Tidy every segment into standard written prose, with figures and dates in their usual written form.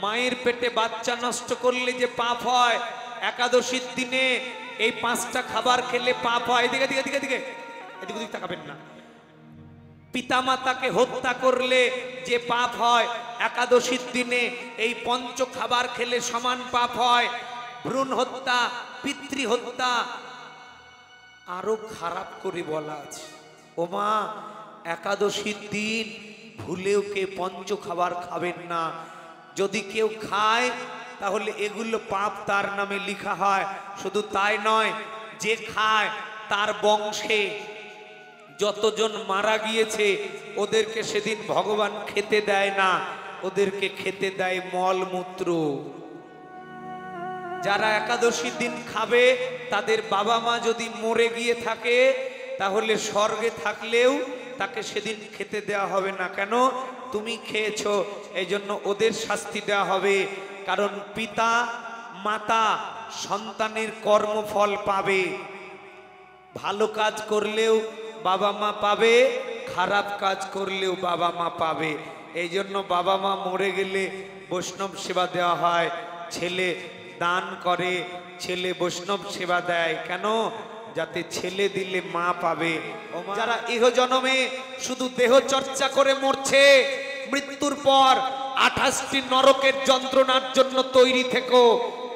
মায়ের পেটে বাচ্চা নষ্ট করলে যে পাপ হয়, একাদশীর দিনে এই 5টা খাবার খেলে পাপ হয়। এদিকে এদিকে এদিকে এদিকে এদিকে ওদিকে তাকাবেন না। পিতামাতাকে হত্যা করলে যে পাপ হয়, একাদশীর দিনে এই 5 খাবার খেলে সমান পাপ হয়। ভ্রূণ হত্যা, পিতৃ হত্যা, আরো খারাপ করে বলা আছে। ওমা, একাদশীর দিন ভুলেও কে 5 খাবার খাবেন না। যদি কেউ খায় তাহলে এগুলো পাপ তার নামে লেখা হয়। শুধু তাই নয়, যে খায় তার বংশে যতজন মারা গিয়েছে ওদেরকে সেদিন ভগবান খেতে দেয় না, ওদেরকে খেতে দেয় মলমূত্র। যারা একাদশীর দিন খাবে তাদের বাবা মা যদি মরে গিয়ে থাকে তাহলে স্বর্গে থাকলেও তাকে সেদিন খেতে দেওয়া হবে না। কেন? তুমি খেয়েছো, এই জন্য ওদের শাস্তি দেওয়া হবে। কারণ পিতা মাতা সন্তানের কর্মফল পাবে। ভালো কাজ করলেও বাবা মা পাবে, খারাপ কাজ করলেও বাবা মা পাবে। এই জন্য বাবা মা মরে গেলে বৈষ্ণব সেবা দেওয়া হয়। ছেলে দান করে, ছেলে বৈষ্ণব সেবা দেয়। কেন? যাতে ছেলে দিলে মা পাবে। যারা ইহজন্মে শুধু দেহ চর্চা করে মরছে, মৃত্যুর পর 28টি নরকের যন্ত্রণার জন্য তৈরি থেকো,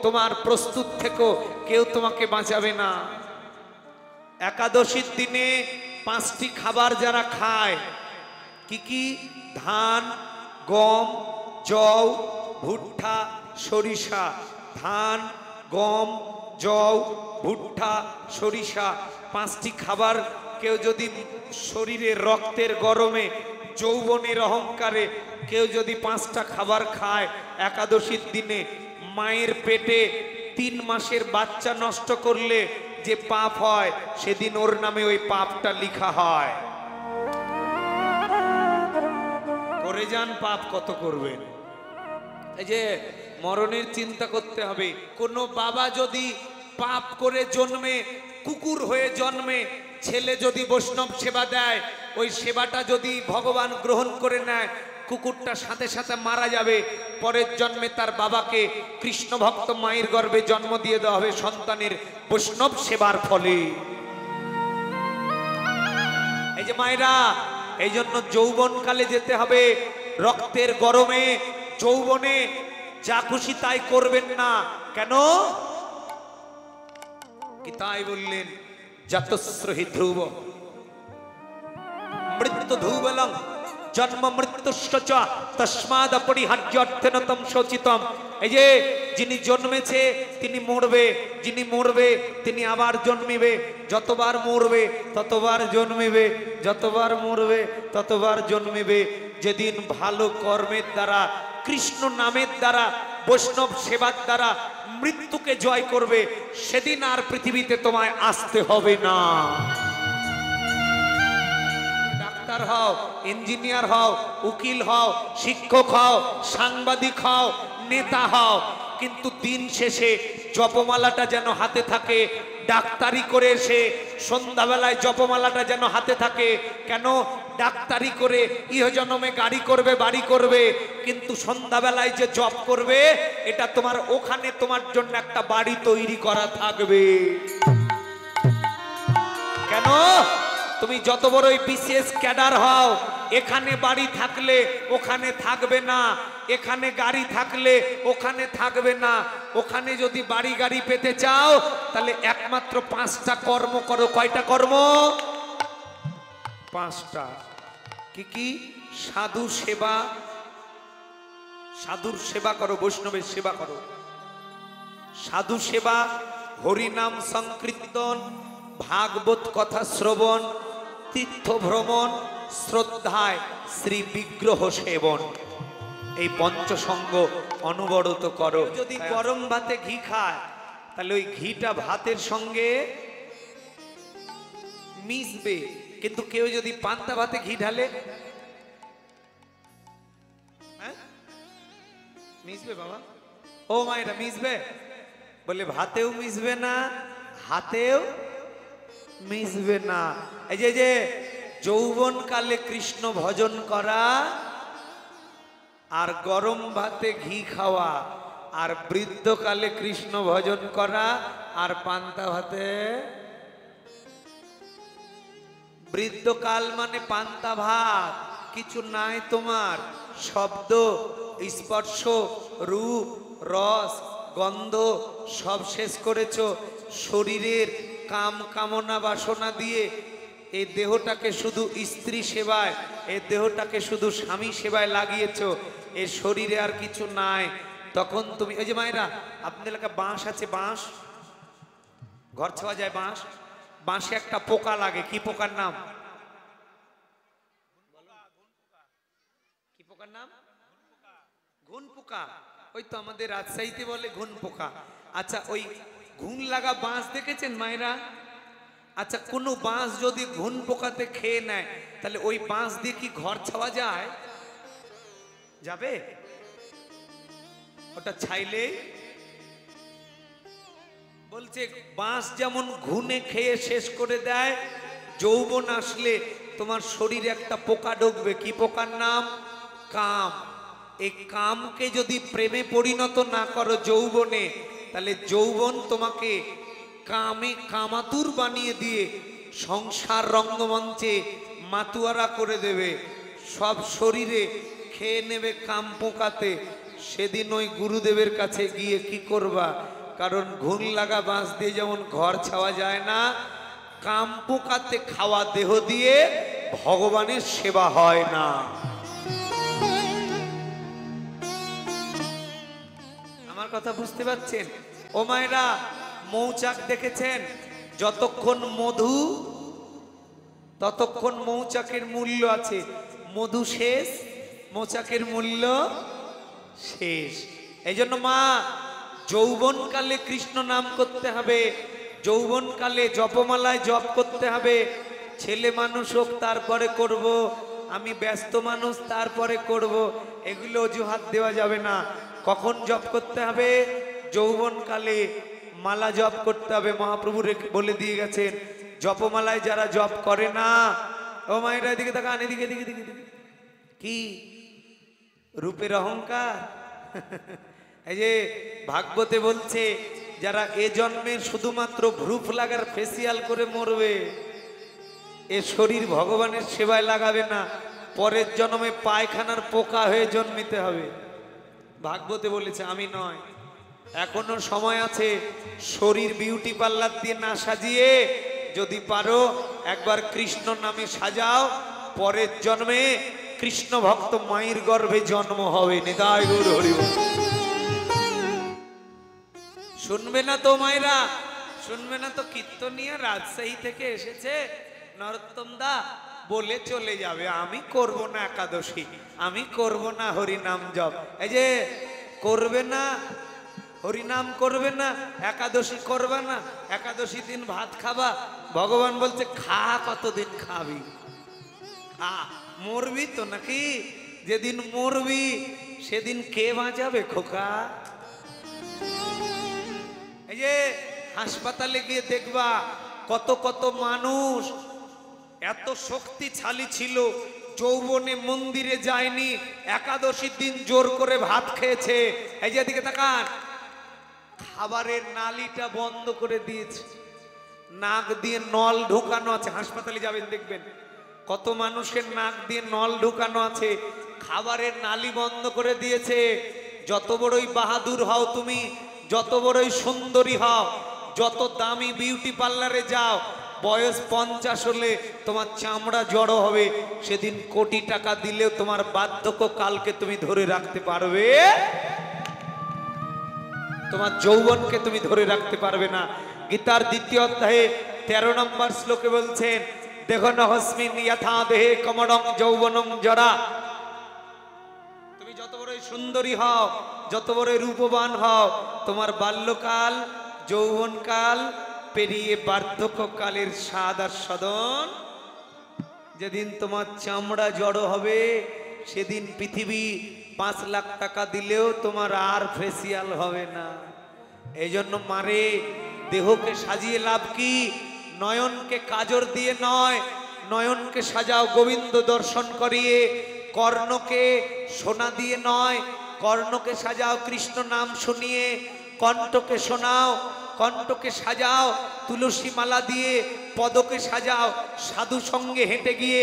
তোমার প্রস্তুত থেকো, কেউ তোমাকে বাঁচাবে না। একাদশীর দিনে 5টি খাবার যারা খায়, কি কি? ধান, গম, জও, ভুট্টা, সরিষা। ধান, গম, জও, ভুট্টা, সরিষা, 5টি খাবার কেউ যদি শরীরে রক্তের গরমে যৌবনের অহংকারে কেউ যদি 5টা খাবার খায় একাদশীর দিনে, মায়ের পেটে 3 মাসের বাচ্চা নষ্ট করলে যে পাপ হয় সেদিন ওর নামে ওই পাপটা লেখা হয়। করে যান, পাপ কত করবেন। এই যে মরণের চিন্তা করতে হবে। কোনো বাবা যদি পাপ করে জন্মে, কুকুর হয়ে জন্মে, ছেলে যদি বৈষ্ণব সেবা দেয়, ওই সেবাটা যদি ভগবান গ্রহণ করে নেয়, কুকুরটা সাথে সাথে মারা যাবে। পরের জন্মে তার বাবাকে কৃষ্ণ ভক্ত মায়ের গর্ভে জন্ম দিয়ে দেওয়া হবে সন্তানের বৈষ্ণব সেবার ফলে। এই যে মায়েরা, এই জন্য যৌবনকালে যেতে হবে। রক্তের গরমে যৌবনে যা খুশি তাই করবেন না। কেন? কি তাই বললেন? জাতস্রহি ধ্রুব মৃত্যু ধ্রুবলং জন্ম মৃত্যুশ্চ তস্মাদ অপরিহার্যর্থেন তম শোচিতম। এই যে যিনি জন্মেছে তিনি মরবে, যিনি মরবে তিনি আবার জন্মিবে। যতবার মরবে ততবার জন্মিবে, যতবার মরবে ততবার জন্মিবে। যেদিন ভালো কর্মের দ্বারা, কৃষ্ণ নামের দ্বারা, বৈষ্ণব সেবার দ্বারা মৃত্যুকে জয় করবে, সেদিন আর পৃথিবীতে তোমায় আসতে হবে না। ডাক্তার হও, ইঞ্জিনিয়ার হও, উকিল হও, শিক্ষক হও, সাংবাদিক হও, নেতা হও, কিন্তু দিন শেষে জপমালাটা যেন হাতে থাকে। ডাক্তারি করে এসে সন্ধ্যাবেলায় জপমালাটা যেন হাতে থাকে। কেন? ডাক্তারি করে ইহজন্মে গাড়ি করবে, বাড়ি করবে, কিন্তু সন্ধ্যাবেলায় যে জপ করবে এটা তোমার ওখানে তোমার জন্য একটা বাড়ি তৈরি করা থাকবে। কেন? তুমি যত বড়ই বিসিএস ক্যাডার হও, এখানে বাড়ি থাকলে ওখানে থাকবে না, এখানে গাড়ি থাকলে ওখানে থাকবে না। ওখানে যদি বাড়ি গাড়ি পেতে চাও তাহলে একমাত্র 5টা কর্ম করো। কয়টা কর্ম? 5টা। কি কি? সাধু সেবা, সাধুর সেবা করো, বৈষ্ণবের সেবা করো। সাধু সেবা, হরিনাম সংকীর্তন, ভাগবত কথা শ্রবণ, তীর্থ ভ্রমণ, শ্রদ্ধায় শ্রী বিগ্রহ সেবন। এই পঞ্চসঙ্গ অনবরত করো। যদি গরম ভাতে ঘি খায় তাহলে ওই ঘিটা ভাতের সঙ্গে মিশবে, কিন্তু কেউ যদি পান্তা ভাতে ঘি ঢালে, মিশবে বাবা? ও মা, এটা মিশবে? বলে ভাতেও মিশবে না, হাতেও মিশবে না। এই যে যৌবন কালে কৃষ্ণ ভজন করা আর গরম ভাতে ঘি খাওয়া, আর বৃদ্ধকালে কৃষ্ণ ভজন করা, আর পান্তা ভাতে। বৃদ্ধকাল মানে পান্তা ভাত, কিছু নাই তোমার। শব্দ, স্পর্শ, রূপ, রস, গন্ধ সব শেষ করেছো। শরীরের কাম কামনা বাসনা দিয়ে এই দেহটাকে শুধু স্ত্রী সেবায়, এই দেহটাকে শুধু স্বামী সেবায় লাগিয়েছো। এ শরীরে আর কিছু নাই। তখন তুমি ওই যে মায়েরা, আপনাদের এলাকায় বাঁশ আছে? বাঁশ ঘর ছাওয়া যায়। বাঁশ, বাঁশে একটা পোকা লাগে। কি পোকার নাম? কি পোকার নাম? ঘুন পোকা। ওই তো আমাদের রাজশাহীতে বলে ঘুন পোকা। আচ্ছা, ওই ঘুন লাগা বাঁশ দেখেছেন মায়েরা? আচ্ছা, কোনো বাঁশ যদি ঘুন পোকাতে খেয়ে নেয়, তাহলে ওই বাঁশ দিয়ে কি ঘর ছাওয়া যায়? যাবে? ওটা ছাইলে বলছে বাঁশ যেমন ঘুনে খেয়ে শেষ করে দেয়, যৌবন আসলে তোমার শরীরে একটা পোকা ঢুকবে। কি পোকার নাম? কাম। এই কামকে যদি প্রেমে পরিণত না করো যৌবনে, তাহলে যৌবন তোমাকে কামে কামাতুর বানিয়ে দিয়ে সংসার রঙ্গমঞ্চে মাতুয়ারা করে দেবে। সব শরীরে খেয়ে নেবে কাম পোকাতে। সেদিন ওই গুরুদেবের কাছে গিয়ে কি করবা? কারণ ঘুন লাগা বাঁশ দিয়ে যেমন ঘর ছাওয়া যায় না, কাম পোকাতে খাওয়া দেহ দিয়ে ভগবানের সেবা হয় না। আমার কথা বুঝতে পারছেন? ও মায়েরা, মৌচাক দেখেছেন? যতক্ষণ মধু ততক্ষণ মৌচাকের মূল্য আছে। মধু শেষ, মৌচাকের মূল্য শেষ। এই জন্য মা, যৌবনকালে কৃষ্ণ নাম করতে হবে, যৌবনকালে জপমালায় জপ করতে হবে। ছেলে মানুষ হোক তারপরে করব, আমি ব্যস্ত মানুষ তারপরে করব, এগুলো অজুহাত দেওয়া যাবে না। কখন জপ করতে হবে? যৌবনকালে মালা জপ করতে হবে। মহাপ্রভু বলে দিয়ে গেছেন, জপমালায় যারা জপ করে না, ও মায়েরা এদিকে তাকান, এদিকে এদিকে এদিকে। কি রূপের অহংকার? এই যে ভাগবতে বলছে, যারা এ জন্মে শুধুমাত্র ভ্রুপ লাগার ফেসিয়াল করে মরবে, এ শরীর ভগবানের সেবায় লাগাবে না, পরের জন্মে পায়খানার পোকা হয়ে জন্মিতে হবে। ভাগবতে বলেছে, আমি নয়। এখনো সময় আছে। শরীর বিউটি পার্লার দিয়ে না সাজিয়ে যদি পারো একবার কৃষ্ণ নামে সাজাও, পরের জন্মে কৃষ্ণ ভক্ত মায়ের গর্ভে জন্ম হবে। নিতাই গৌর হরি বল। শুনবে না তো মায়েরা? শুনবে না তো? কীর্তনিয়া রাজশাহী থেকে এসেছে, নরোত্তম দা বলে চলে যাবে, আমি করব না একাদশী, আমি করব না হরিনাম জপ। এই যে করবে না, হরিনাম করবে না, একাদশী করবে না, একাদশী দিন ভাত খাবা। ভগবান বলছে, খা, কতদিন খাবি? খা, মরবি তো নাকি? যেদিন মরবি সেদিন কে বাঁচাবে খোকা? এই যে হাসপাতালে গিয়ে দেখবা কত কত মানুষ এত শক্তিশালী ছিল, যৌবনে মন্দিরে যায়নি, একাদশীর দিন জোর করে ভাত খেয়েছে। এই যে এদিকে তাকান, খাবারের নালীটা বন্ধ করে দিয়েছে, নাক দিয়ে নল ঢুকানো আছে। হাসপাতালে যাবেন দেখবেন কত মানুষের নাক দিয়ে নল ঢুকানো আছে, খাবারের নালী বন্ধ করে দিয়েছে। যত বড়ই বাহাদুর হও তুমি, যত বড়ই সুন্দরী হও, যত দামি বিউটি পার্লারে যাও, বয়স 50 হলে তোমার চামড়া জড়ো হবে। সেদিন কোটি টাকা দিলেও তোমার বার্ধক্য কালকে তুমি ধরে রাখতে পারবে, তোমার যৌবনকে তুমি ধরে রাখতে পারবে না। গীতার 2য় অধ্যায়ে 13 নম্বর শ্লোকে বলছেন, দেখো নহস্মিন যথা দেহে কমলং যৌবনং জরা। তুমি যত বড়ই সুন্দরী হও, যত বড়ই রূপবান হও, তোমার বাল্যকাল, যৌবনকাল পেরিয়ে বার্ধক্যকালের স্বাদ আর সদন, যেদিন তোমার চামড়া জড়ো হবে, সেদিন পৃথিবী 5 লাখ টাকা দিলেও তোমার আর ফেসিয়াল হবে না। এই জন্য মারে, দেহকে সাজিয়ে লাভ কি? নয়নকে কাজর দিয়ে নয়, নয়নকে সাজাও গোবিন্দ দর্শন করিয়ে, কর্ণকে সোনা দিয়ে নয়, কর্ণকে সাজাও কৃষ্ণ নাম শুনিয়ে, কণ্ঠকে শোনাও, কণ্ঠকে সাজাও তুলসী মালা দিয়ে, পদকে সাজাও সাধু সঙ্গে হেঁটে গিয়ে,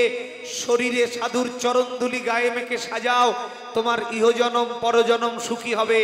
শরীরে সাধুর চরণধুলি গায়ে মেখে সাজাও, তোমার ইহজনম পরজনম সুখী হবে।